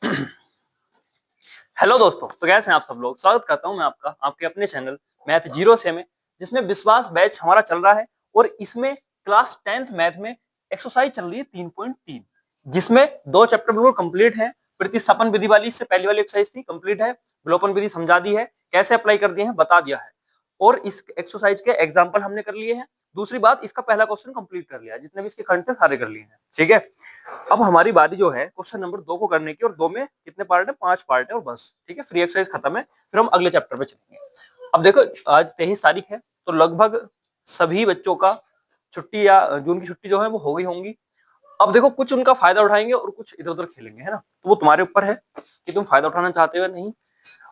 Hello दोस्तों, तो कैसे हैं आप सब लोग। स्वागत करता हूं मैं आपका आपके अपने चैनल मैथ जीरो से में, जिसमें विश्वास बैच हमारा चल रहा है। और इसमें क्लास 10th मैथ में एक्सरसाइज चल रही है 3.3, जिसमें दो चैप्टर बिल्कुल कंप्लीट है। प्रतिस्थापन विधि वाली इससे पहली वाली एक्सरसाइज थी, कंप्लीट है। विलोपन विधि समझा दी है, कैसे अप्लाई कर दिए हैं बता दिया है, और इस एक्सरसाइज के एग्जाम्पल हमने कर लिए हैं। दूसरी बात, इसका पहला क्वेश्चन कंप्लीट कर लिया, जितने भी इसके खंड थे सारे कर लिए हैं। ठीक है, अब हमारी बारी जो है क्वेश्चन नंबर 2 को करने की, और 2 में कितने पार्ट है, 5 पार्ट है, और बस ठीक है, फ्री एक्सरसाइज खत्म है। फिर हम अगले चैप्टर पे चलेंगे। अब देखो, आज 23 तारीख है, तो लगभग सभी बच्चों का छुट्टी या जून की छुट्टी जो है वो हो गई होंगी। अब देखो, कुछ उनका फायदा उठाएंगे और कुछ इधर उधर खेलेंगे, है ना। तो वो तुम्हारे ऊपर है कि तुम फायदा उठाना चाहते हो या नहीं।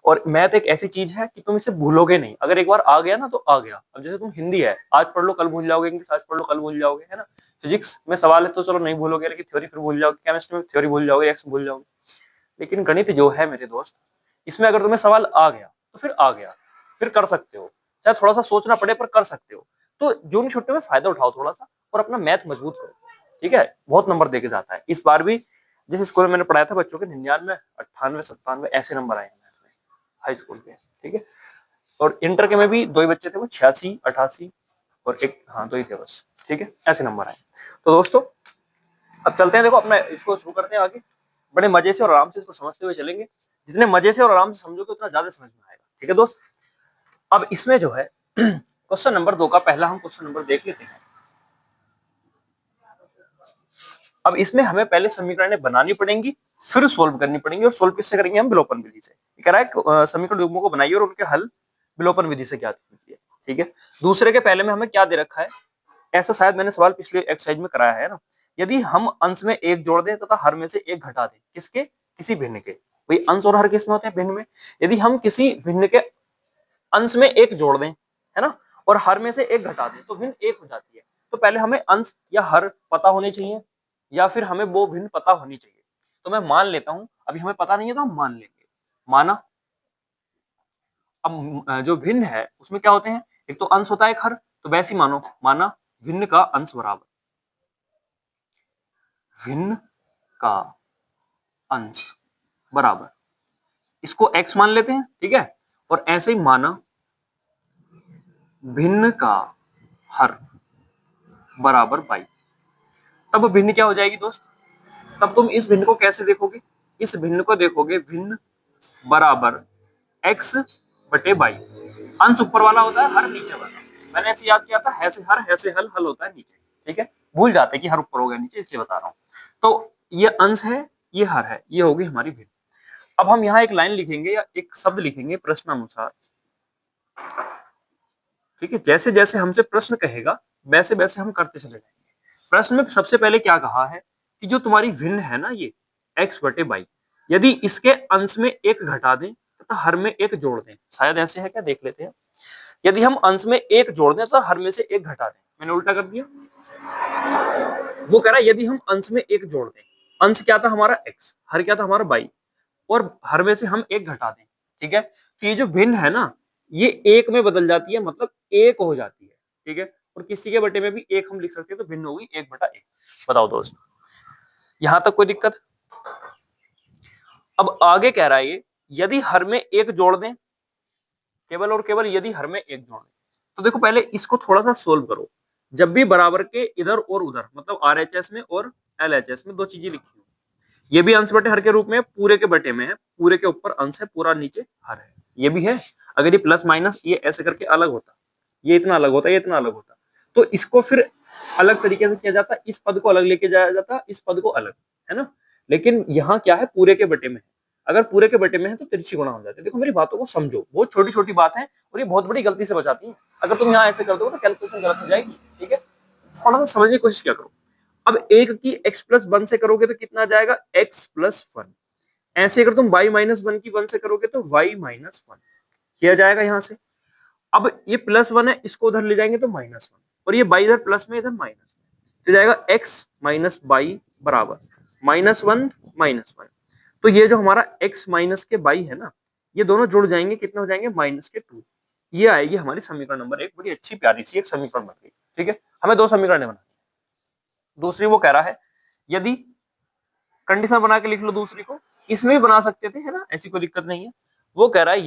और मैथ एक ऐसी चीज है कि तुम इसे भूलोगे नहीं। अगर एक बार आ गया ना तो आ गया। अब जैसे तुम हिंदी है, आज पढ़ लो कल भूल जाओगे, इंग्लिश आज पढ़ लो कल भूल जाओगे, है ना। फिजिक्स में सवाल है तो चलो नहीं भूलोगे, लेकिन थ्योरी फिर भूल जाओगे। केमिस्ट्री में थ्योरी भूल जाओगे, एक्स भूल जाओगे। लेकिन गणित जो है मेरे दोस्त, इसमें अगर तुम्हें सवाल आ गया तो फिर आ गया, फिर कर सकते हो। चाहे थोड़ा सा सोचना पड़े पर कर सकते हो। तो जून की छुट्टी में फायदा उठाओ थोड़ा सा, और अपना मैथ मजबूत करो। ठीक है, बहुत नंबर देके जाता है। इस बार भी जिस स्कूल में मैंने पढ़ाया था बच्चों के 99, 98, 97 ऐसे नंबर आए हैं मैथ में, हाई स्कूल के। ठीक है, और इंटर के में भी 2 ही बच्चे थे, वो 86, 88 और एक, हाँ 2 ही थे बस। ठीक है, ऐसे नंबर आए। तो दोस्तों अब चलते हैं, देखो अपना इसको शुरू करते हैं आगे। बड़े मजे से और आराम से इसको समझते हुए चलेंगे। जितने मजे से और आराम से समझोगे उतना ज्यादा समझ में आएगा। ठीक है दोस्त, अब इसमें जो है क्वेश्चन नंबर 2 का पहला हम क्वेश्चन नंबर देख लेते हैं। अब इसमें हमें पहले समीकरणें बनानी पड़ेंगी, फिर सोल्व करनी पड़ेंगी। और सोल्व किससे करेंगे हम, विलोपन विधि से। कह रहा है समीकरण युग्मों को बनाइए और उनके हल विलोपन विधि से ज्ञात कीजिए। ठीक है, दूसरे के पहले में हमें क्या दे रखा है, ऐसा शायद मैंने सवाल पिछले एक्सरसाइज में कराया है ना। यदि हम अंश में एक जोड़ दें तथा हर में से एक घटा दें, किसके, किसी भिन्न के। भाई अंश और हर किस में होते हैं, भिन्न में। यदि हम किसी भिन्न के अंश में एक जोड़ दें, है ना, और हर में से एक घटा दें, तो भिन्न एक हो जाती है। तो पहले हमें अंश या हर पता होने चाहिए, या फिर हमें वो भिन्न पता होनी चाहिए। तो मैं मान लेता हूं, अभी हमें पता नहीं है तो हम मान लेंगे, माना। अब जो भिन्न है उसमें क्या होते हैं, एक तो अंश होता है, एक हर। तो वैसे ही मानो, माना भिन्न का अंश बराबर भिन्न का अंश बराबर, इसको x मान लेते हैं। ठीक है, और ऐसे ही माना भिन्न का हर बराबर y। तब भिन्न क्या हो जाएगी दोस्त, तब तुम इस भिन्न को कैसे देखोगे, इस भिन्न को देखोगे भिन्न बराबर x बटे y। अंश ऊपर वाला होता है, हर नीचे वाला। मैंने ऐसे याद किया था, है से हर, है से हल, हल होता है नीचे। ठीक है, भूल जाते हैं कि हर ऊपर हो गया नीचे, इसलिए बता रहा हूं। तो ये अंश है, ये हर है, ये होगी हमारी भिन्न। अब हम यहाँ एक लाइन लिखेंगे या एक शब्द लिखेंगे प्रश्नानुसार। ठीक है, जैसे जैसे हमसे प्रश्न कहेगा वैसे वैसे हम करते चले जाएंगे। प्रश्न में सबसे पहले क्या कहा है कि जो तुम्हारी भिन्न है ना, ये x बटे बाई, यदि इसके अंश में एक घटा दें तथा हर में एक जोड़ दें। शायद ऐसे है क्या, देख लेते हैं। यदि हम अंश में एक जोड़ दें तो हर में से एक घटा दें, मैंने उल्टा कर दिया। वो कह रहा है यदि हम अंश में एक जोड़ दें, अंश क्या था हमारा x, हर क्या था हमारा बाई, और हर में से हम एक घटा दें। ठीक है, तो ये जो भिन्न है ना, ये एक में बदल जाती है, मतलब एक हो जाती है। ठीक है, और किसी के बटे में भी एक हम लिख सकते हैं, तो भिन्न होगी 1/1। बताओ दोस्त, यहां तक कोई दिक्कत। अब आगे कह रहा है ये, यदि हर में एक जोड़ दें, केवल और केवल यदि हर में एक जोड़ दें। तो देखो पहले इसको थोड़ा सा सोल्व करो। जब भी बराबर के इधर और उधर, मतलब RHS में और LHS में दो चीजें लिखी हो, ये भी अंश बटे हर के रूप में है, पूरे के बटे में है, पूरे के ऊपर अंश है, पूरा नीचे हर है, ये भी है। अगर ये प्लस माइनस ये ऐसे करके अलग होता, ये इतना अलग होता, ये इतना अलग होता, तो इसको फिर अलग तरीके से किया जाता, इस पद को अलग लेके जाया जाता, इस पद को अलग, है ना। लेकिन यहाँ क्या है, पूरे के बटे में है। अगर पूरे के बटे में है तो तिरछी गुणा हो जाती है। देखो मेरी बातों को समझो, बहुत छोटी छोटी बात है और ये बहुत बड़ी गलती से बचाती है। अगर तुम यहाँ ऐसे कर दो तो कैलकुलेशन गलत हो जाएगी। ठीक है, थोड़ा सा समझने की कोशिश क्या करो। अब एक की x+1 से करोगे तो कितना आ जाएगा, x+1। ऐसे अगर तुम y-1 की 1 से करोगे तो y-1 किया जाएगा यहाँ से। अब ये +1 है, इसको उधर ले जाएंगे तो -1, और ये y इधर प्लस में, इधर माइनस में, तो जाएगा x माइनस y बराबर -1 -1। तो ये जो हमारा x माइनस के y है ना, ये दोनों जुड़ जाएंगे, कितने हो जाएंगे, -2। ये आएगी हमारी समीकरण नंबर 1। बड़ी अच्छी प्यारी सी एक समीकरण बन गई। ठीक है, हमें दो समीकरण बनानी। दूसरी वो कह रहा है, यदि कंडीशन बना के लिख लो दूसरी को, इसमें भी बना सकते थे, है ना, ऐसी कोई दिक्कत नहीं है। वो कह रहा है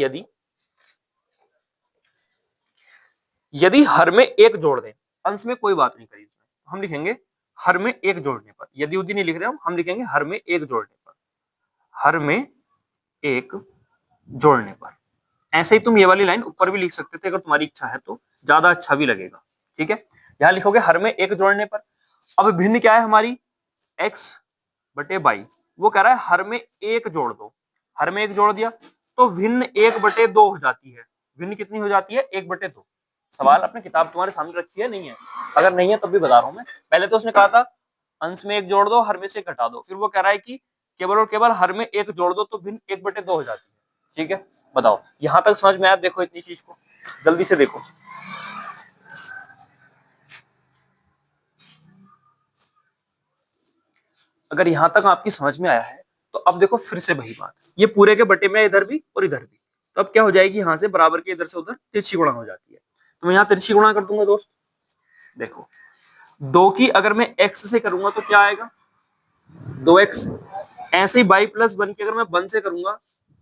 यदि हर में एक जोड़ दें, अंश में कोई बात नहीं करी इसमें, हम लिखेंगे हर में एक जोड़ने पर, यदि उदी नहीं लिख रहे हम लिखेंगे हर में एक जोड़ने पर, हर में एक जोड़ने पर। ऐसे ही तुम ये वाली लाइन ऊपर भी लिख सकते थे अगर तुम्हारी इच्छा है तो, ज्यादा अच्छा भी लगेगा। ठीक है, यहां लिखोगे हर में एक जोड़ने पर। अब भिन्न क्या है हमारी, x बटे बाई। वो कह रहा है हर में एक जोड़ दो, हर में एक जोड़ दिया तो भिन्न 1/2 हो जाती है। भिन्न कितनी हो जाती है, 1/2। सवाल अपने किताब तुम्हारे सामने रखी है, नहीं है? अगर नहीं है तब भी बता रहा हूं मैं। पहले तो उसने कहा था अंश में एक जोड़ दो, हर में से घटा दो, फिर वो कह रहा है कि केवल और केवल हर में एक जोड़ दो तो भिन्न 1/2 हो जाती है। ठीक है, बताओ यहां तक समझ में आया? देखो इतनी चीज को जल्दी से देखो। अगर यहां तक आपकी समझ में आया है तो अब देखो फिर से वही बात, ये पूरे के बटे में इधर भी और इधर भी, तो अब क्या हो जाएगी, यहां से बराबर के इधर से उधर तिरछी गुणा हो जाती है। तो मैं यहाँ तिरछी गुणा कर दूंगा दोस्त। देखो 2 की अगर मैं x से करूंगा तो क्या आएगा, 2x। ऐसे ही बाई प्लस 1 की अगर मैं 1 से करूंगा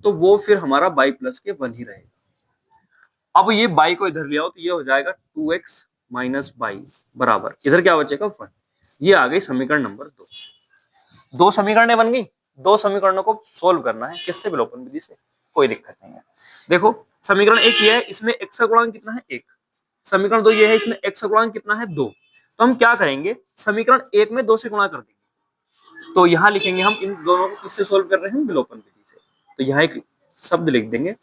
तो वो फिर हमारा बाई प्लस के 1 ही रहेगा। अब ये बाई को इधर ले आओ तो ये हो जाएगा 2x माइनस बाई बराबर, इधर क्या बचेगा 1। ये आ गई समीकरण नंबर 2। दो समीकरणें बन गई, दो समीकरणों को सोल्व करना है किससे, विलोपन विधि से, कोई दिक्कत नहीं है। देखो समीकरण एक ये है, इसमें x का गुणांक कितना है 1। समीकरण 2 ये है, इसमें x का गुणांक कितना है 2। तो हम क्या करेंगे, समीकरण 1 में 2 से गुणा कर देंगे, तो यहां लिखेंगे हम इन दोनों को किससे सोल्व कर रहे हैं, विलोपन विधि से। तो यहाँ एक शब्द लिख देंगे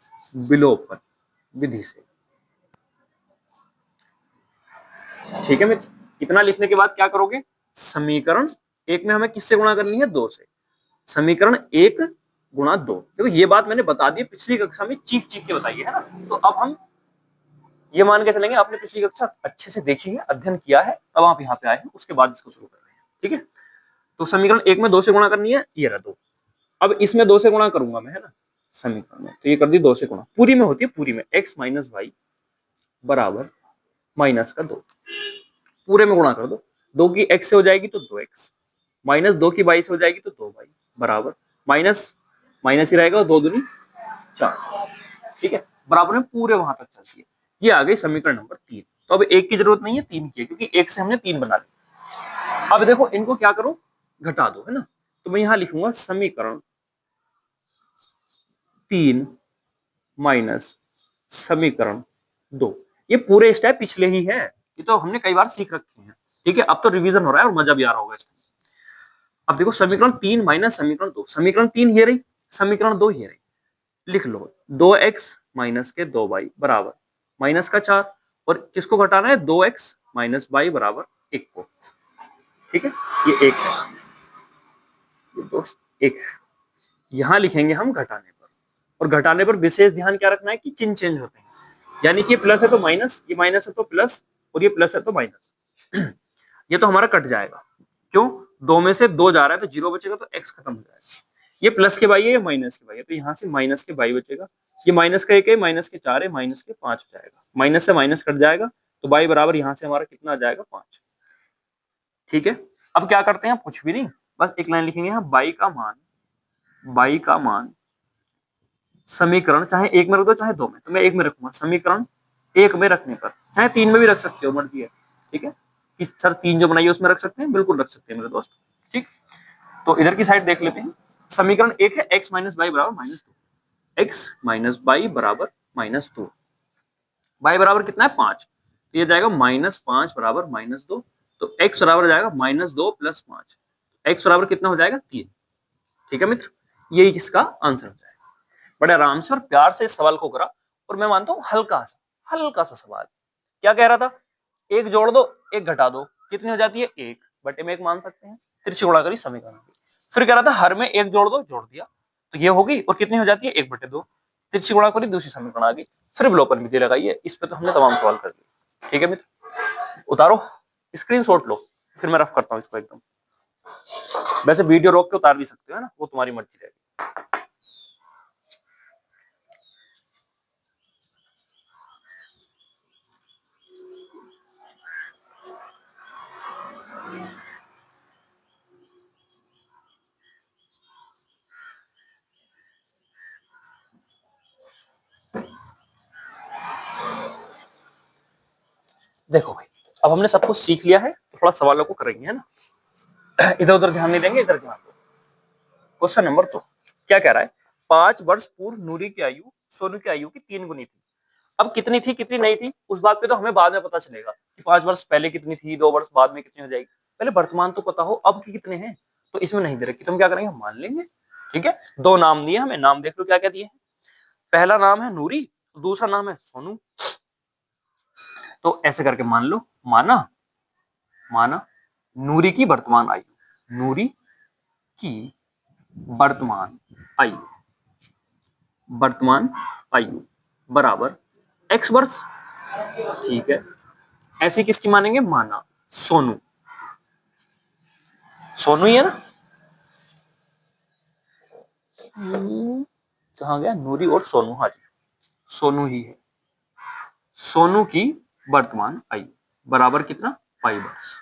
विलोपन विधि से। ठीक है मित्र, इतना लिखने के बाद क्या करोगे, समीकरण 1 में हमें किससे गुणा करनी है, 2 से। समीकरण 1 गुणा 2। देखो ये बात मैंने बता दी पिछली कक्षा में, चीख चीख के बताइए, है ना। तो अब हम ये मान के चलेंगे आपने पिछली कक्षा अच्छे से देखी है, अध्ययन किया है, अब आप यहाँ पे आए हैं, उसके बाद इसको शुरू कर रहे हैं। ठीक है, तो समीकरण 1 में 2 से गुणा करनी है, ये रहा 2। अब इसमें 2 से गुणा करूंगा मैं, है ना, समीकरण में, तो ये कर दी 2 से गुणा, पूरी में होती है, पूरी में x माइनस वाई बराबर माइनस का 2। पूरे में गुणा कर दो, 2 की x से हो जाएगी तो 2x, माइनस 2 की बाई से हो जाएगी तो 2 बाई बराबर माइनस माइनस ही रहेगा और 2 दूनी 4। ठीक है, बराबर में पूरे वहां तक चलती है। ये आ गई समीकरण नंबर 3। तो अब एक की जरूरत नहीं है, 3 की है, क्योंकि एक से हमने 3 बना लिया। अब देखो इनको क्या करो, घटा दो, है ना। तो मैं यहां लिखूंगा समीकरण 3 माइनस समीकरण 2। ये पूरे स्टेप पिछले ही है, ये तो हमने कई बार सीख रखे हैं। ठीक है, अब तो रिवीजन हो रहा है और मजा भी आ रहा होगा इसमें। अब देखो समीकरण 3 माइनस समीकरण 2, समीकरण 3 ये रही, समीकरण 2 ये रही, लिख लो 2x माइनस के 2y बराबर माइनस का 4, और किसको घटाना है, 2x माइनस y बराबर 1 को। ठीक है, ये 1 है, ये दोस्त 1 है। यहां लिखेंगे हम घटाने पर, और घटाने पर विशेष ध्यान क्या रखना है कि चिन्ह चेंज होते हैं, यानी कि प्लस है तो माइनस, ये माइनस है तो प्लस, और ये प्लस है तो माइनस। ये तो हमारा कट जाएगा, क्यों, 2 में से 2 जा रहा है तो 0 बचेगा, तो x खत्म हो जाएगा। ये प्लस के बाई है, ये माइनस के बाई है, तो यहाँ से माइनस के बाई बचेगा। ये माइनस का 1 है, माइनस के 4 है, माइनस के 5 हो जाएगा, माइनस से माइनस कट जाएगा, तो बाई बराबर यहाँ से हमारा कितना आ जाएगा, 5। ठीक है, अब क्या करते हैं, कुछ भी नहीं, बस एक लाइन लिखेंगे यहाँ, बाई का मान समीकरण चाहे 1 में रख दो चाहे 2 में, तो मैं 1 में रखूंगा, समीकरण 1 में रखने पर, चाहे 3 में भी रख सकते हो, मर्जी है। ठीक है, कि सर 3 जो बनाई है उसमें रख सकते हैं, बिल्कुल रख सकते हैं मेरे दोस्त। ठीक, तो इधर की साइड देख लेते हैं। समीकरण 1 है x माइनस बाई बराबर -2, x माइनस बाई बराबर -2, बाई बराबर कितना है 5, तो ये जाएगा -5 बराबर -2, तो x बराबर जाएगा -2 प्लस 5, x बराबर कितना हो जाएगा 3। ठीक है मित्र, यही इसका आंसर हो जाएगा। बड़े आराम से और प्यार से इस सवाल को करा, और मैं मानता हूं हल्का सा सवाल। क्या कह रहा था, एक जोड़ दो एक घटा दो, कितनी हो जाती है 1/1 मान सकते हैं, तिरछी गुणा करी समीकरण की। फिर कह रहा था हर में एक जोड़ दो, जोड़ दिया, तो ये होगी, और कितनी हो जाती है 1/2, तिरछी गुणा करी दूसरी समीकरण आ गई। फिर विलोपन विधि लगाइए, इस पे तो हमने तमाम सवाल कर लिए। ठीक है मित्र, उतारो, स्क्रीनशॉट लो, फिर मैं रफ करता हूँ इसको एकदम। वैसे वीडियो रोक के उतार भी सकते हो, है ना, वो तुम्हारी मर्जी रहेगी। देखो भाई, अब हमने सब कुछ सीख लिया है, तो थोड़ा सवालों को करेंगे, है ना। इधर उधर ध्यान नहीं देंगे, इधर ध्यान दो। क्वेश्चन नंबर 2 क्या कह रहा है? 5 वर्ष पूर्व नूरी की आयु सोनू की आयु की 3 गुनी थी। अब कितनी थी कितनी नहीं थी उस बात पे तो हमें बाद में पता चलेगा कि 5 वर्ष पहले कितनी थी, 2 वर्ष बाद में कितनी हो जाएगी। पहले वर्तमान तो पता हो अब की कितने हैं, तो इसमें नहीं दे रखी, तो हम क्या करेंगे, मान लेंगे। ठीक है, 2 नाम दिए हमें, नाम देख लो क्या क्या दिए हैं। पहला नाम है नूरी, दूसरा नाम है सोनू। तो ऐसे करके मान लो, माना माना नूरी की वर्तमान आयु, नूरी की वर्तमान आयु, वर्तमान आयु बराबर x वर्ष। ठीक है, ऐसी किसकी मानेंगे, माना सोनू। सोनू ही है ना, कहाँ गया नूरी और सोनू, हाँ जी सोनू ही है। सोनू की वर्तमान आयु बराबर कितना, 5 वर्ष।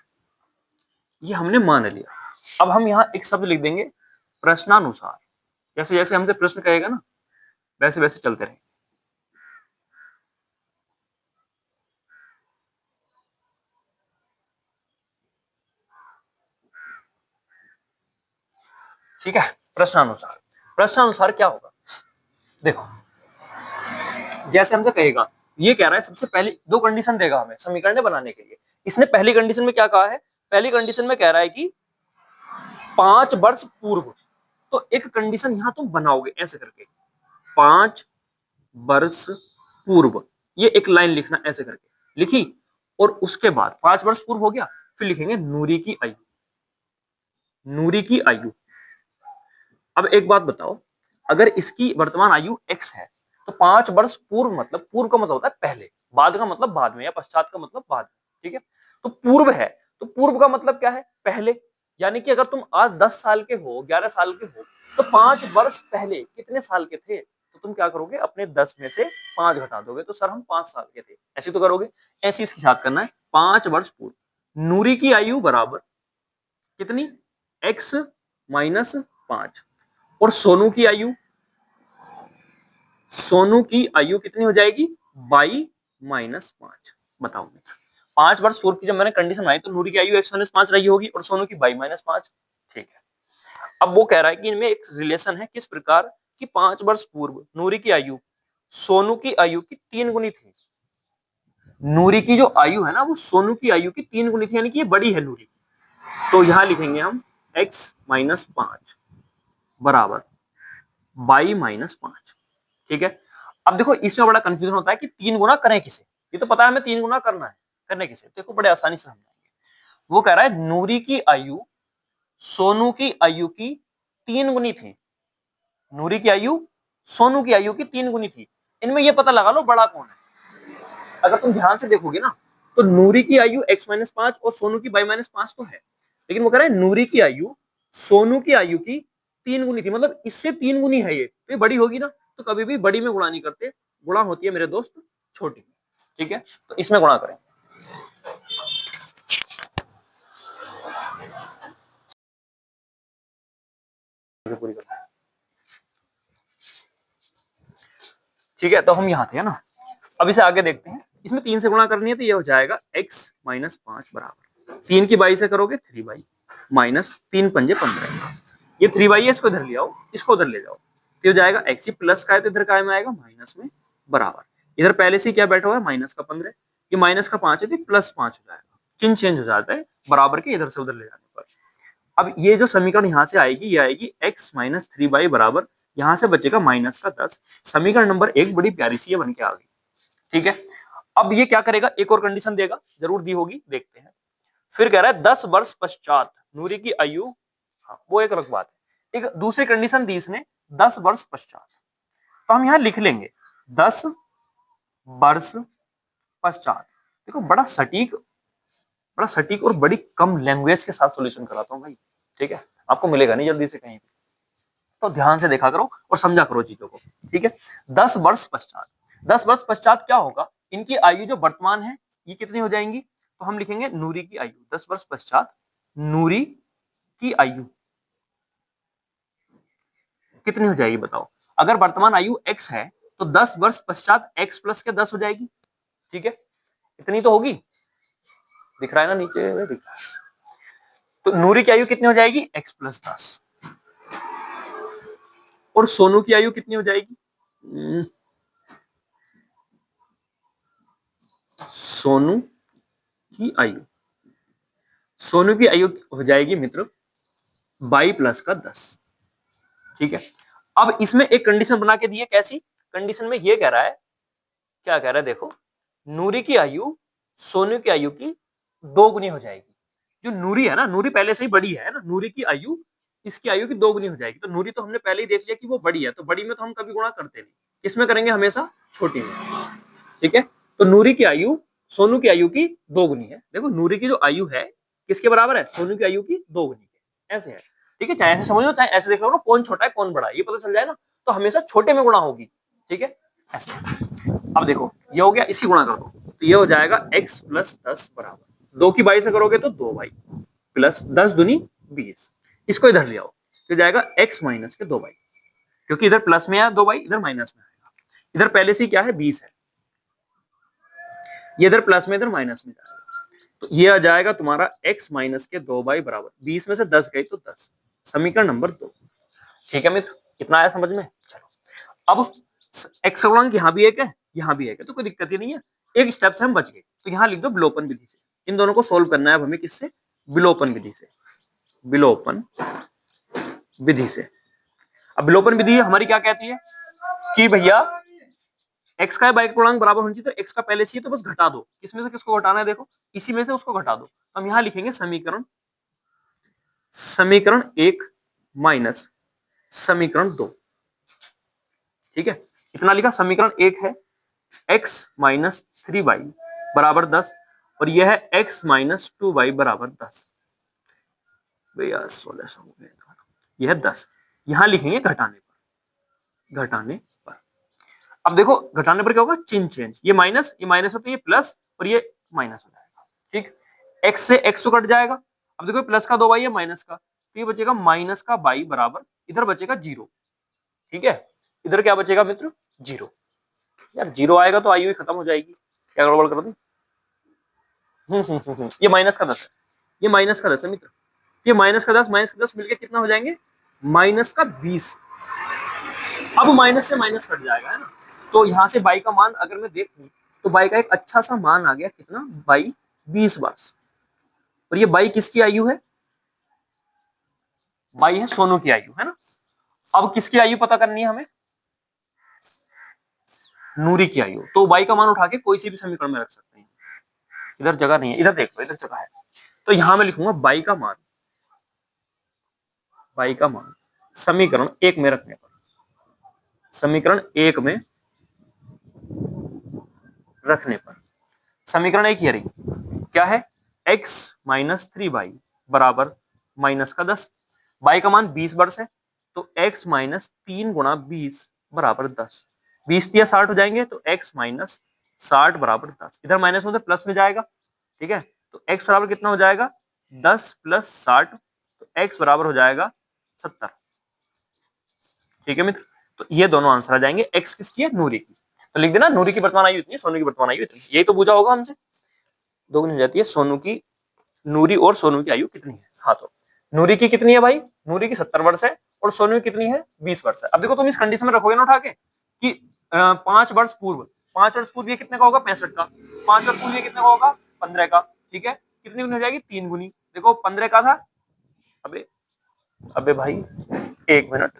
ये हमने मान लिया। अब हम यहाँ एक शब्द लिख देंगे प्रश्नानुसार। जैसे जैसे हमसे प्रश्न कहेगा ना वैसे वैसे चलते रहेंगे। ठीक है, प्रश्नानुसार। प्रश्नानुसार क्या होगा, देखो जैसे हमसे कहेगा, ये कह रहा है सबसे पहले 2 कंडीशन देगा हमें समीकरण बनाने के लिए। इसने पहली कंडीशन में क्या कहा है, पहली कंडीशन में कह रहा है कि 5 वर्ष पूर्व। तो एक कंडीशन यहां तुम बनाओगे ऐसे करके, 5 वर्ष पूर्व, ये एक लाइन लिखना ऐसे करके लिखी, और उसके बाद 5 वर्ष पूर्व हो गया, फिर लिखेंगे नूरी की आयु, नूरी की आयु। अब एक बात बताओ, अगर इसकी वर्तमान आयु x है तो 5 वर्ष पूर्व मतलब, पूर्व का मतलब होता है पहले, बाद का मतलब बाद में, या पश्चात का मतलब बाद में। ठीक है, तो पूर्व है, तो पूर्व का मतलब क्या है, पहले। यानी कि अगर तुम आज 10 साल के हो, 11 साल के हो, तो 5 वर्ष पहले कितने साल के थे, तो तुम क्या करोगे, अपने 10 में से 5 घटा दोगे, तो सर हम 5 साल के थे, ऐसे तो करोगे। ऐसे इसके साथ करना है, 5 वर्ष पूर्व नूरी की आयु बराबर कितनी, x माइनस 5, और सोनू की आयु, सोनू की आयु कितनी हो जाएगी, 22 - 5। बताओ, 5 वर्ष पूर्व की जब मैंने कंडीशन बनाई तो नूरी की आयु x - 5 रही होगी और सोनू की 22 - 5। ठीक है, अब वो कह रहा है कि इनमें एक रिलेशन है, किस प्रकार कि 5 वर्ष पूर्व नूरी की आयु सोनू की आयु की 3 गुनी थी। नूरी की जो आयु है ना वो सोनू की आयु की 3 गुनी थी, यानी कि ये बड़ी है नूरी। तो यहां लिखेंगे हम x - 5 बराबर 22 - 5। ठीक है, अब देखो इसमें बड़ा कंफ्यूजन होता है कि 3 गुना करें किसे, ये तो पता है हमें 3 गुना करना है, करने किसे, देखो बड़े आसानी से समझाएंगे। वो कह रहा है नूरी की आयु सोनू की आयु की 3 गुनी थी, नूरी की आयु सोनू की आयु की 3 गुनी थी। इनमें ये पता लगा लो बड़ा कौन है। अगर तुम ध्यान से देखोगे ना तो नूरी की आयु x - 5 और सोनू की 22 - 5 तो है, लेकिन वो कह रहा है नूरी की आयु सोनू की आयु की 3 गुनी थी, मतलब इससे 3 गुनी है ये, तो ये बड़ी होगी ना, तो कभी भी बड़ी में गुणा नहीं करते, गुणा होती है मेरे दोस्त छोटी। ठीक है, तो इसमें गुणा करें। पूरी करें। ठीक है, तो हम यहाँ थे ना, अब इसे आगे देखते हैं। इसमें 3 से गुणा करनी है तो ये हो जाएगा x - 5 बराबर 3 की 22 से करोगे 3y माइनस 3 पंजे 15। ये 3y है, इसको इधर ले आओ, इसको उधर ले जाओ, तो हो जाएगा x, प्लस का है तो इधर का में आएगा माइनस में, बराबर इधर पहले से क्या बैठा हुआ है माइनस का 15, ये माइनस का 5 है तो प्लस 5 हो जाएगा, चिन्ह चेंज हो जाता है बराबर के इधर से उधर ले जाने पर। अब ये जो समीकरण यहाँ से आएगी, ये आएगी x - 3y बराबर, यहाँ से बचेगा माइनस का 10। समीकरण नंबर 1 बड़ी प्यारी सी ये बन के आ गई। ठीक है, अब ये क्या करेगा, एक और कंडीशन देगा, जरूर दी होगी, देखते हैं। फिर कह रहा है 10 वर्ष पश्चात नूरी की आयु, हाँ वो एक अलग बात है, एक दूसरी कंडीशन दी इसने 10 वर्ष पश्चात, तो हम यहां लिख लेंगे 10 वर्ष पश्चात। देखो बड़ा सटीक और बड़ी कम लैंग्वेज के साथ सॉल्यूशन कराता हूं भाई। ठीक है, आपको मिलेगा नहीं जल्दी से कहीं भी, तो ध्यान से देखा करो और समझा करो चीजों को। ठीक है, 10 वर्ष पश्चात, 10 वर्ष पश्चात क्या होगा, इनकी आयु जो वर्तमान है ये कितनी हो जाएंगी, तो हम लिखेंगे नूरी की आयु 10 वर्ष पश्चात, नूरी की आयु कितनी हो जाएगी बताओ। अगर वर्तमान आयु x है तो 10 वर्ष पश्चात x प्लस के 10 हो जाएगी। ठीक है, इतनी तो होगी। दिख रहा है ना नीचे, दिख रहा है। तो नूरी की आयु कितनी हो जाएगी, x प्लस 10। और सोनू की आयु कितनी हो जाएगी, सोनू की आयु, सोनू की आयु हो जाएगी मित्र 22 प्लस का 10। ठीक है, अब इसमें एक कंडीशन बना के दी है, कैसी कंडीशन में ये कह रहा है, क्या कह रहा है देखो, नूरी की आयु सोनू की आयु की 2 गुनी हो जाएगी। जो नूरी है ना, नूरी पहले से ही बड़ी है ना, नूरी की आयु इसकी आयु की 2 गुनी हो जाएगी। तो नूरी तो हमने पहले ही देख लिया कि वो बड़ी है, तो बड़ी में तो हम कभी गुणा करते नहीं, किसमें करेंगे, हमेशा छोटी में। ठीक है, तो नूरी की आयु सोनू की आयु की 2 गुनी है। देखो नूरी की जो आयु है किसके बराबर है, सोनू की आयु की 2 गुनी है, ऐसे है। ठीक है, चाहे ऐसे समझ लो चाहे ऐसे देख लो ना, कौन छोटा है कौन बड़ा है ये पता चल जाए ना, तो हमेशा छोटे में गुणा होगी। ठीक है, ऐसे। अब देखो ये हो गया, इसकी गुणा कर दो तो ये हो जाएगा x प्लस 10 बराबर 2 की 22 से करोगे तो 2y प्लस 10 दूनी 20। इसको इधर ले आओ तो जाएगा x माइनस के 2y, क्योंकि इधर प्लस में है 2y, इधर माइनस में आएगा। इधर पहले से क्या है 20 है, ये इधर प्लस में इधर माइनस में जाएगा, तो ये आ जाएगा तुम्हारा x माइनस के 2y बराबर 20 में से 10 गई तो 10, समीकरण नंबर 2। ठीक है मित्र, कितना आया समझ में। चलो अब x का गुणांक यहाँ भी एक है यहाँ भी एक है, तो कोई दिक्कत ही नहीं है, एक स्टेप से हम बच गए। तो यहाँ लिख दो विलोपन विधि से, इन दोनों को सोल्व करना है अब हमें, किससे, विलोपन विधि से, विलोपन विधि से। अब विलोपन विधि हमारी क्या कहती है कि भैया x का y का गुणांक बराबर होना चाहिए, तो x का पहले चाहिए तो बस घटा दो, किसमें से किसको घटाना है, देखो इसी में से उसको घटा दो। हम यहाँ लिखेंगे समीकरण, समीकरण 1 माइनस समीकरण 2। ठीक है, इतना लिखा, समीकरण 1 है x माइनस 3y बराबर 10 और यह है x माइनस 2y बराबर 10। भैया 16 हो गया, यह 10 यहां लिखेंगे घटाने पर, घटाने पर। अब देखो घटाने पर क्या होगा, चिन्ह चेंज, ये माइनस हो तो ये प्लस और ये माइनस हो जाएगा। ठीक, x से x तो कट जाएगा। अब देखो प्लस का 2y है माइनस का, तो ये बचेगा माइनस का y बराबर, इधर बचेगा 0। ठीक है, इधर क्या बचेगा मित्र, 0। यार 0 आएगा तो आयु ही खत्म हो जाएगी, क्या गड़बड़ कर दूं। ये माइनस का 10 है, ये माइनस का 10 है मित्र, ये माइनस का 10 मिलके कितना हो जाएंगे, माइनस का 20। अब माइनस से माइनस कट जाएगा है ना, तो यहाँ से y का मान अगर मैं देख लूं तो y का एक अच्छा सा मान आ गया, कितना, y 20 वर्ष। और ये y किसकी आयु है, y है सोनू की आयु है ना। अब किसकी आयु पता करनी है हमें, नूरी की आयु। तो y का मान उठा के कोई सी भी समीकरण में रख सकते हैं, इधर जगह नहीं है, इधर देख लो इधर जगह है। तो यहां मैं लिखूंगा y का मान, y का मान समीकरण 1 में रखने पर, समीकरण 1 में रखने पर, समीकरण 1 ही क्या है, x माइनस 3y बराबर माइनस का 10, y का मान 20 वर्ष है, तो x माइनस 3 गुणा 20 बराबर 10, 20 या 60 हो जाएंगे, तो x माइनस 60 बराबर 10, इधर माइनस होता है प्लस में जाएगा। ठीक है, तो x बराबर कितना हो जाएगा, 10 प्लस 60, तो x बराबर हो जाएगा 70। ठीक है मित्र, तो ये दोनों आंसर आ जाएंगे। x किसकी है, नूरी की, तो लिख देना नूरी की वर्तमान आयु इतनी, सोनू की वर्तमान आयु इतनी, यही तो पूछा होगा हमसे। दोगुनी हो जाती है सोनू की, नूरी और सोनू की आयु कितनी है। हाँ, तो नूरी की कितनी है भाई, नूरी की 70 वर्ष है और सोनू की कितनी है, 20 वर्ष है। अब देखो तुम इस कंडीशन में रखोगे ना उठा के कि 5 वर्ष पूर्व, 5 वर्ष पूर्व ये कितने का होगा, 65 का, 5 वर्ष पूर्व ये कितने का होगा, 15 का। ठीक है, कितनी गुनी हो जाएगी, 3 गुनी। देखो 15 का था, अबे अबे भाई 1 मिनट,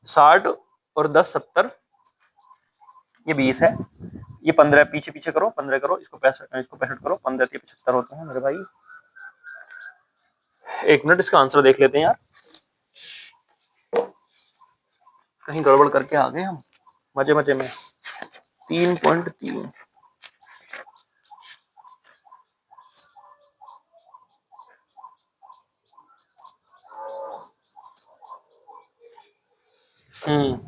60 और 10 70, ये 20 है, ये 15 पीछे पीछे करो, 15 करो, इसको 65 करो, 15 से 75 होते हैं मेरे भाई। 1 मिनट इसका आंसर देख लेते हैं यार, कहीं गड़बड़ करके आ गए हम मजे मजे में। 3.3,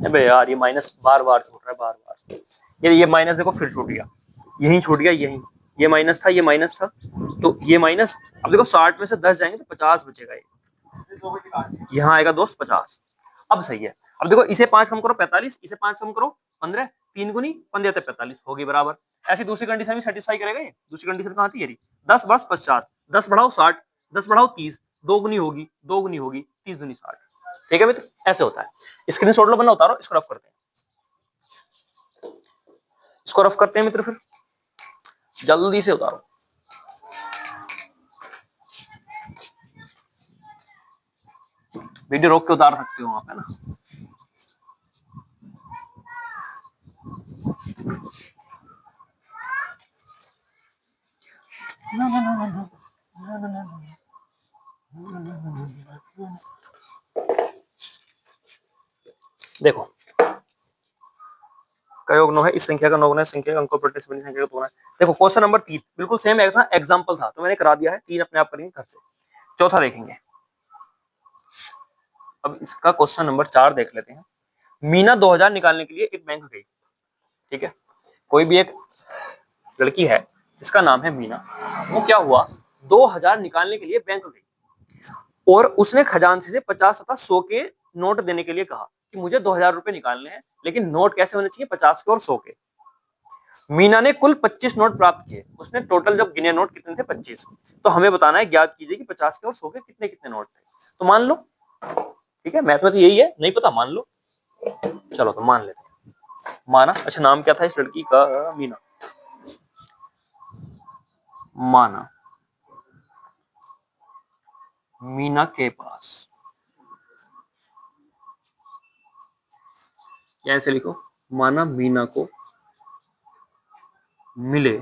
अबे यार ये माइनस बार बार छूट रहा है, बार बार। ये माइनस देखो फिर छूट गया, यहीं छूट गया, यहीं ये माइनस था, ये माइनस था, तो ये माइनस। अब देखो 60 में से 10 जाएंगे तो 50 बचेगा, ये यहाँ आएगा दोस्त 50। अब सही है, अब देखो इसे 5 कम करो 45, इसे 5 कम करो 15, 3 गुनी 15 ते 45 होगी बराबर। ऐसी दूसरी कंडीशन भी सेटिस्फाई करेगा ये। दूसरी कंडीशन कहाँ थी ये? 10 वर्ष पश्चात 10 बढ़ाओ 60, 10 बढ़ाओ 30, 2 गुनी होगी 2 गुनी होगी 30 गुनी 60। ठीक है मित्र, ऐसे होता है। स्क्रीनशॉट लो, बनना उतारो, इसको रफ करते हैं, इसको रफ करते हैं मित्र, फिर जल्दी से उतारो। वीडियो रोक के उतार सकते हो आप, है ना। देखो का योग 9 है, इस संख्या का 9 गुना संख्या का अंकों प्रत्येक से बनी संख्या का 2 गुना। देखो क्वेश्चन नंबर 3 बिल्कुल सेम ऐसा एग्जांपल था तो मैंने करा दिया है, 3 अपने आप करेंगे घर से। चौथा देखेंगे, अब इसका क्वेश्चन नंबर 4 देख लेते हैं। मीना 2000 निकालने के लिए एक बैंक गई। ठीक है, कोई भी एक लड़की है जिसका नाम है मीना, वो क्या हुआ 2000 निकालने के लिए बैंक गई और उसने खजांची से 50 तथा 100 के नोट देने के लिए कहा कि मुझे 2000 रुपए निकालने हैं, लेकिन नोट कैसे होने चाहिए 50 के और 100 के। मीना ने कुल 25 नोट प्राप्त किए। उसने टोटल जब गिने नोट कितने थे 25। तो हमें बताना है, ज्ञात कीजिए कि 50 के और 100 के कितने कितने नोट थे। तो मान लो, ठीक है, मैथ में तो यही है, नहीं पता मान लो। चलो तो मान लेते हैं। माना, अच्छा नाम क्या था इस लड़की का? मीना। माना मीना के पास, या ऐसे लिखो, माना मीना को मिले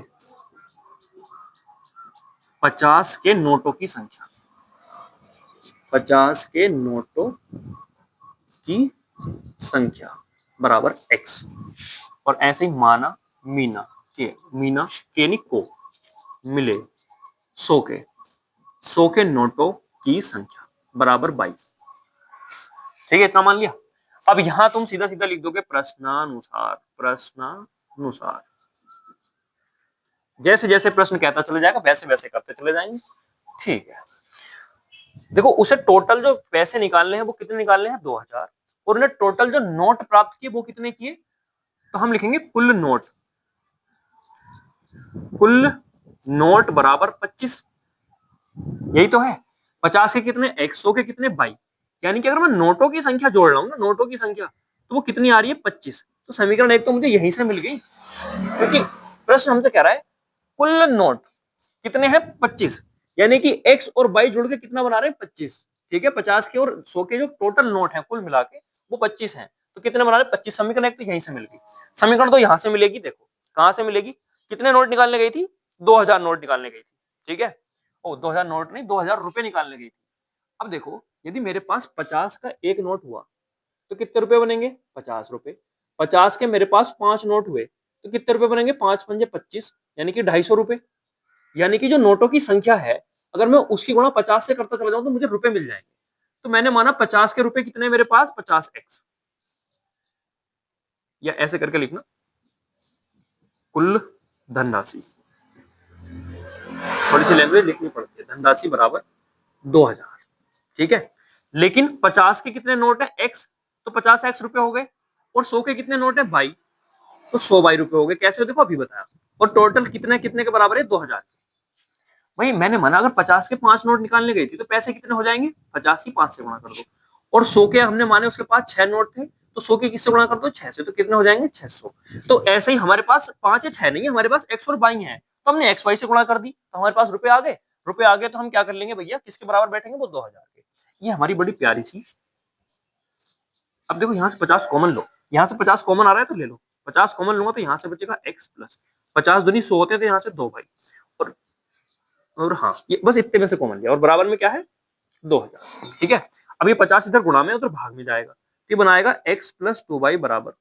50 के नोटों की संख्या, 50 के नोटों की संख्या बराबर x। और ऐसे ही माना मीना के नहीं को मिले 100 के नोटों की संख्या बराबर 22। ठीक है, इतना मान लिया। अब यहां तुम सीधा सीधा लिख दोगे प्रश्नानुसार। प्रश्नानुसार जैसे जैसे प्रश्न कहता चला जाएगा वैसे वैसे करते चले जाएंगे। ठीक है, देखो उसे टोटल जो पैसे निकालने हैं वो कितने निकालने हैं 2000, और उन्हें टोटल जो नोट प्राप्त किए वो कितने किए, तो हम लिखेंगे कुल नोट। कुल नोट बराबर 25, यही तो है। 50 के कितने x, 100 के कितने 22। यानी कि अगर मैं नोटों की संख्या जोड़ रहा हूं ना, नोटों की संख्या, तो वो कितनी आ रही है 25। तो समीकरण 1 तो मुझे यहीं से मिल गई, क्योंकि प्रश्न हमसे कह रहा है कुल नोट कितने हैं 25, यानी कि x और 22 जोड़ के कितना बना रहे हैं 25। ठीक है, 50 के और 100 के जो टोटल नोट है कुल मिला के वो 25 हैं, तो कितने बना रहे हैं 25। समीकरण 1 तो यहीं से मिल गई। समीकरण तो यहां से मिलेगी, देखो कहां से मिलेगी, कितने नोट निकालने गई थी 2000 नोट निकालने गई थी। ठीक है, ओ 2000 नोट नहीं 2000 रुपए निकालने गई थी। अब देखो यदि मेरे पास 50 का एक नोट हुआ तो कितने रुपए बनेंगे 50 रुपए। 50 के मेरे पास 5 नोट हुए तो कितने रुपए बनेंगे 5 पंजे 25, यानी कि 250 रुपए। यानी कि जो नोटों की संख्या है अगर मैं उसकी गुणा 50 से करता चला जाऊं तो मुझे रुपए मिल जाएंगे। तो मैंने माना 50 के रुपए कितने मेरे पास 50x, या ऐसे करके लिखना कुल धनराशि। थोड़ी सी लैंग्वेज लिखनी पड़ती है, धनराशि बराबर 2000। ठीक है, लेकिन 50 के कितने नोट है x, तो 50x रुपए हो गए, और 100 के कितने नोट है 22, तो 100 22 रुपए हो गए। कैसे देखो अभी बताया। और टोटल कितने कितने के बराबर है 2000। भाई मैंने माना अगर 50 के 5 नोट निकालने गई थी तो पैसे कितने हो जाएंगे 50 की 5 से गुणा कर दो, और 100 के हमने माने उसके पास 6 नोट थे तो 100 के किससे गुणा कर दो 6 से, तो कितने हो जाएंगे 600। तो ऐसे ही हमारे पास 5 या 6 नहीं है, हमारे पास x और y है, तो हमने x y से गुणा कर दी तो हमारे पास रुपए आ गए। रुपए आ गए तो हम क्या कर लेंगे भैया, किसके बराबर बैठेंगे वो 2000 के। ये हमारी बड़ी प्यारी सी। अब देखो यहाँ से 50 कॉमन लो, यहाँ से 50 कॉमन आ रहा है तो ले लो, 50 कॉमन लूंगा तो यहाँ से बचेगा x प्लस 50 दूनी 100 होते थे, यहाँ से 2 भाई, और हाँ ये बस इतने में से कॉमन लिया, और बराबर में क्या है 2000। ठीक है, अब ये 50 इधर गुणा में उधर भाग में जाएगा, ये बनाएगा x प्लस 2y बराबर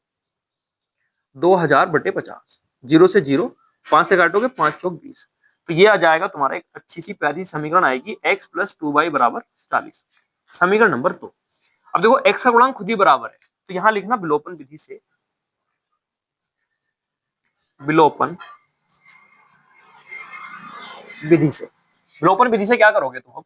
2000 बटे 50। 0 से 0, 5 से काटोगे 5 चौक 20, तो ये आ जाएगा तुम्हारा एक अच्छी सी प्यारी समीकरण आएगी x प्लस 2y बराबर 40। समीकरण नंबर 2। अब देखो x का गुणांक खुद ही बराबर है तो यहां लिखना विलोपन विधि से, विलोपन विधि से। विलोपन विधि से क्या करोगे तुम,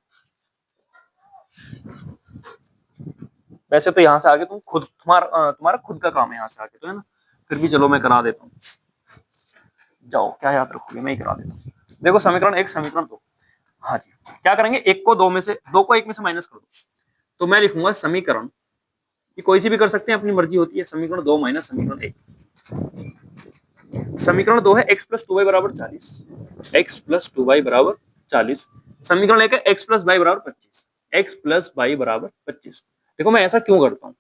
वैसे तो यहाँ से आगे तुम खुद तुम्हारा खुद का काम है यहाँ से आगे तो, है ना, फिर भी चलो मैं करा देता हूँ। जाओ, क्या याद रखोगे, मैं ही करा देता हूँ। देखो समीकरण 1 समीकरण 2, हाँ जी, क्या करेंगे, एक को 1 में से माइनस कर दो, तो मैं लिखूंगा समीकरण, ये कोई सी भी कर सकते हैं, अपनी मर्जी होती है, समीकरण 2 माइनस समीकरण 1। समीकरण 2 है x प्लस 2y बराबर 40, x प्लस 2y बराबर 40। समीकरण 1 है x प्लस y बराबर 25, x प्लस y बराबर 25। देखो मैं ऐसा क्यों करता हूँ,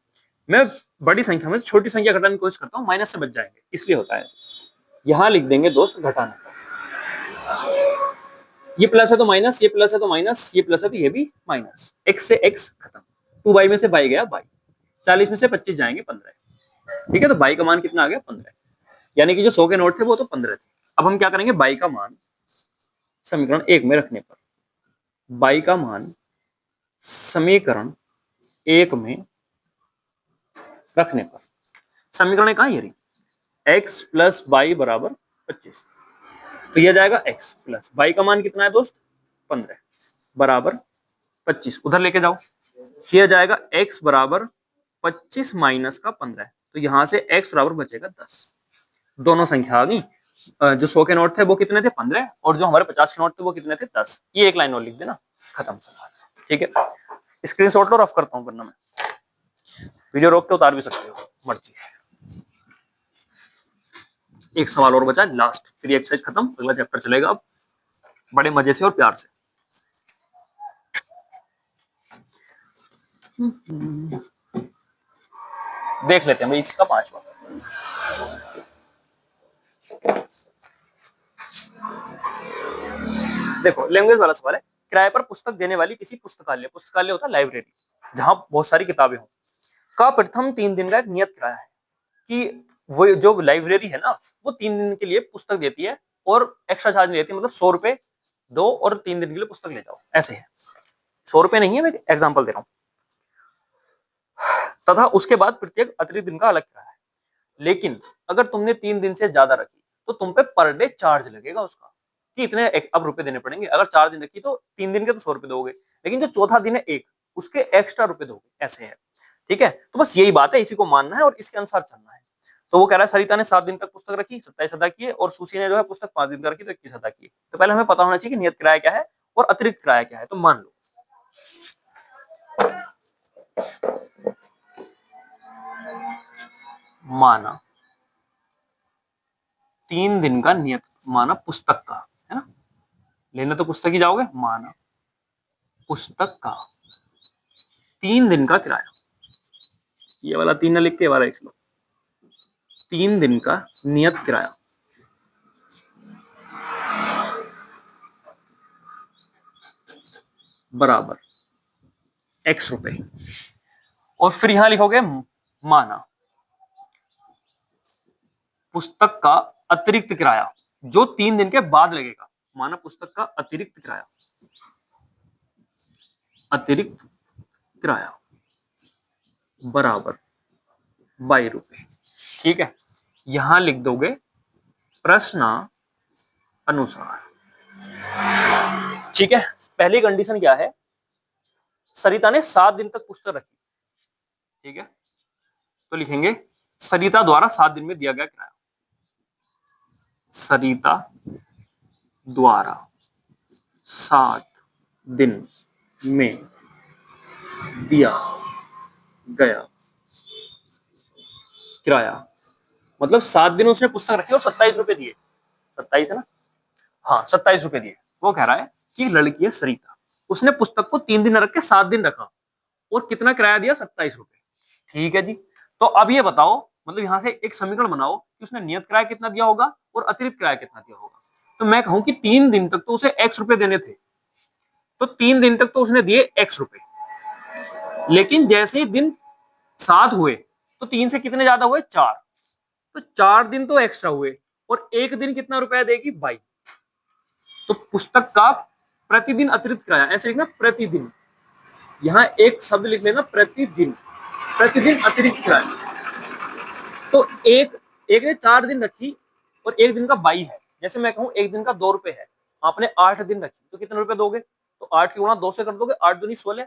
मैं बड़ी संख्या में छोटी संख्या घटाने की कोशिश करता हूँ, माइनस से बच जाएंगे, इसलिए होता है। यहां लिख देंगे दोस्त घटाने का, ये प्लस है तो माइनस, ये प्लस है तो माइनस, ये प्लस है तो ये भी माइनस, x से x खत्म, 2y में से y गया y, 40 में से 25 जाएंगे 15, ठीक है, तो y का मान कितना आ गया 15, यानी कि जो 100 के नोट थे वो तो 15 थे। अब हम क्या करेंगे, y का मान समीकरण 1 में रखने पर, y का मान समीकरण 1 में रखने पर, समीकरण कहाँ, ये रही, x प्लस y बराबर 25, तो यह जाएगा x प्लस y का मान कितना है दोस्त 15 बराबर 25, उधर लेके जाओ, यह जाएगा x बराबर 25 माइनस का 15, तो यहां से x बराबर बचेगा 10। दोनों संख्या आ गई, जो 100 के नोट थे वो कितने थे 15, और जो हमारे 50 के नोट थे वो कितने थे 10। ये एक लाइन और लिख देना, खत्म सवाल, ठीक है। स्क्रीनशॉट लो, रफ करता हूँ, वरना मैं वीडियो रोक के उतार भी सकते हो, मर्जी है। एक सवाल और बचा लास्ट, फिर एक्सरसाइज खत्म, अगला चैप्टर चलेगा अब बड़े मजे से और प्यार से। देख लेते हैं भाई इसका 5वां। देखो लैंग्वेज वाला सवाल है, किराए पर पुस्तक देने वाली किसी पुस्तकालय, पुस्तकालय होता है लाइब्रेरी, जहां बहुत सारी किताबें हों, का प्रथम 3 दिन का एक नियत किराया है, कि वो जो लाइब्रेरी है ना वो 3 दिन के लिए पुस्तक देती है और एक्स्ट्रा चार्ज नहीं देती, मतलब 100 रुपए दो और 3 दिन के लिए पुस्तक ले जाओ, ऐसे है। 100 रुपए नहीं है, मैं एग्जाम्पल दे रहा हूँ। तथा उसके बाद प्रत्येक अतिरिक्त दिन का अलग किराया है, लेकिन अगर तुमने 3 दिन से ज्यादा रखी तो तुम पे पर डे चार्ज लगेगा उसका, कि इतने अब रुपए देने पड़ेंगे। अगर 4 दिन रखी तो 3 दिन के तो 100 रुपए दोगे, लेकिन जो चौथा दिन है एक, उसके एक्स्ट्रा रुपए दोगे, ऐसे है, ठीक है। तो बस यही बात है, इसी को मानना है और इसके अनुसार चलना है। तो वो कह रहा है सरिता ने 7 दिन तक पुस्तक रखी, 27 अदा किए, और सुशी ने जो है पुस्तक 5 दिन तक रखी तो 21 अदा किए। तो पहले हमें पता होना चाहिए कि नियत किराया क्या है और अतिरिक्त किराया क्या है। तो मान लो माना 3 दिन का नियत, माना पुस्तक का, है ना, लेने तो पुस्तक ही जाओगे, माना पुस्तक का 3 दिन का किराया, ये वाला 3 न लिख के वाला लिख लो, 3 दिन का नियत किराया बराबर x रुपए, और फिर यहां लिखोगे माना पुस्तक का अतिरिक्त किराया जो 3 दिन के बाद लगेगा, माना पुस्तक का अतिरिक्त किराया, अतिरिक्त किराया बराबर 22 रुपए, ठीक है। यहां लिख दोगे प्रश्न अनुसार, ठीक है। पहली कंडीशन क्या है, सरिता ने 7 दिन तक पुस्तक रखी, ठीक है, तो लिखेंगे सरिता द्वारा 7 दिन में दिया गया किराया, सरिता द्वारा 7 दिन में दिया गया किराया, मतलब 7 दिन उसने पुस्तक रखी और 27 रुपए दिए, 27 है ना, हाँ 27 रुपए दिए। वो कह रहा है कि लड़की है सरिता, उसने पुस्तक को 3 दिन रख के 7 दिन रखा और कितना किराया दिया 27 रुपए, ठीक है जी। तो अब ये बताओ, मतलब यहां से एक समीकरण बनाओ कि उसने नियत किराया कितना दिया होगा और अतिरिक्त किराया कितना दिया होगा। तो मैं कहूं कि 3 दिन तक तो उसे x रुपए देने थे, तो 3 दिन तक तो उसने दिए x रुपए, लेकिन जैसे ही दिन 7 हुए तो 3 से कितने ज्यादा हुए 4, तो 4 दिन तो एक्स्ट्रा हुए और एक दिन कितना रुपया देगी 22। तो पुस्तक का प्रतिदिन अतिरिक्त किराया, ऐसे लिखना प्रतिदिन, यहां एक शब्द लिख लेना प्रतिदिन, प्रतिदिन अतिरिक्त किराया। तो एक ने 4 दिन रखी और एक दिन का 22 है, जैसे मैं कहूं एक दिन का 2 रुपए है, आपने 8 दिन रखी तो कितने रुपए दोगे, तो 8 की गुणा 2 से कर दोगे, 8 दूनी 16,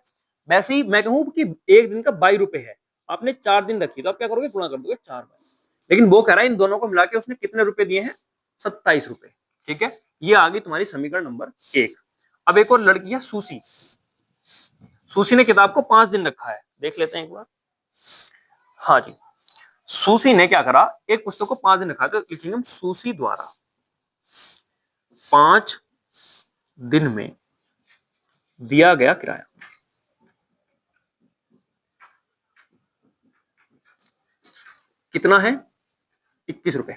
वैसे ही मैं कहूँ कि एक दिन का 22 रुपए है, आपने 4 दिन रखी तो आप क्या करोगे, गुणा कर दोगे 4 बार। लेकिन वो कह रहा है इन दोनों को मिला के उसने कितने रुपए दिए हैं, 27 रुपए। ठीक है, ये आ गई तुम्हारी समीकरण नंबर 1। अब एक और लड़की है सूसी। सूसी ने किताब को 5 दिन रखा है, देख लेते हैं एक बार। हाँ जी, सूसी ने क्या करा, एक पुस्तक को 5 दिन रखा, तो लिखेंगे हम सूसी द्वारा 5 दिन में दिया गया किराया। कितना है, 21 रुपए।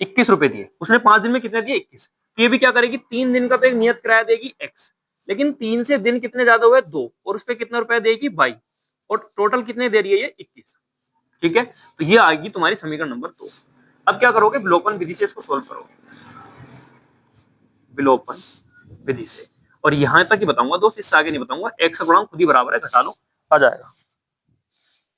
21 रुपए दिए उसने, 5 दिन में कितने दिए, 21। तो ये भी क्या करेगी, 3 दिन का तो एक नियत किराया देगी x, लेकिन 3 से दिन कितने ज्यादा हुए, 2, और उस पर कितना रुपया देगी, y, और टोटल कितने दे रही है ये, 21। ठीक है, तो ये आएगी तुम्हारी समीकरण नंबर 2। अब क्या करोगे, विलोपन विधि से इसको सोल्व करोगे, विलोपन विधि से। और यहां तक ही बताऊंगा दोस्त, इससे आगे नहीं बताऊंगा। x का गुणांक खुद ही बराबर है, घटा लो, आ जाएगा।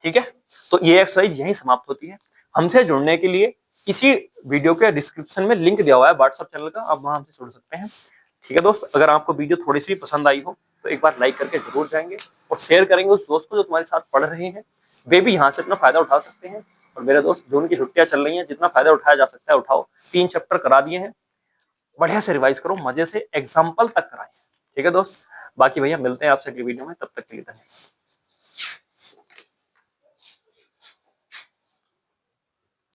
ठीक है, तो ये एक्सरसाइज यहीं समाप्त होती है। हमसे जुड़ने के लिए इसी वीडियो के डिस्क्रिप्शन में लिंक दिया हुआ है व्हाट्सएप चैनल का, आप वहां हमसे जुड़ सकते हैं। ठीक है दोस्त, अगर आपको वीडियो थोड़ी सी पसंद आई हो तो एक बार लाइक करके जरूर जाएंगे, और शेयर करेंगे उस दोस्त को जो तुम्हारे साथ पढ़ रहे हैं, वे भी यहाँ से अपना फायदा उठा सकते हैं। और मेरे दोस्त, जो उनकी छुट्टियां चल रही हैं, जितना फायदा उठाया जा सकता है उठाओ। 3 चैप्टर करा दिए हैं, बढ़िया से रिवाइज करो, मजे से एग्जाम्पल तक कराएं। ठीक है दोस्त, बाकी भैया मिलते हैं आपसे अगली वीडियो में, तब तक के लिए धन्यवाद।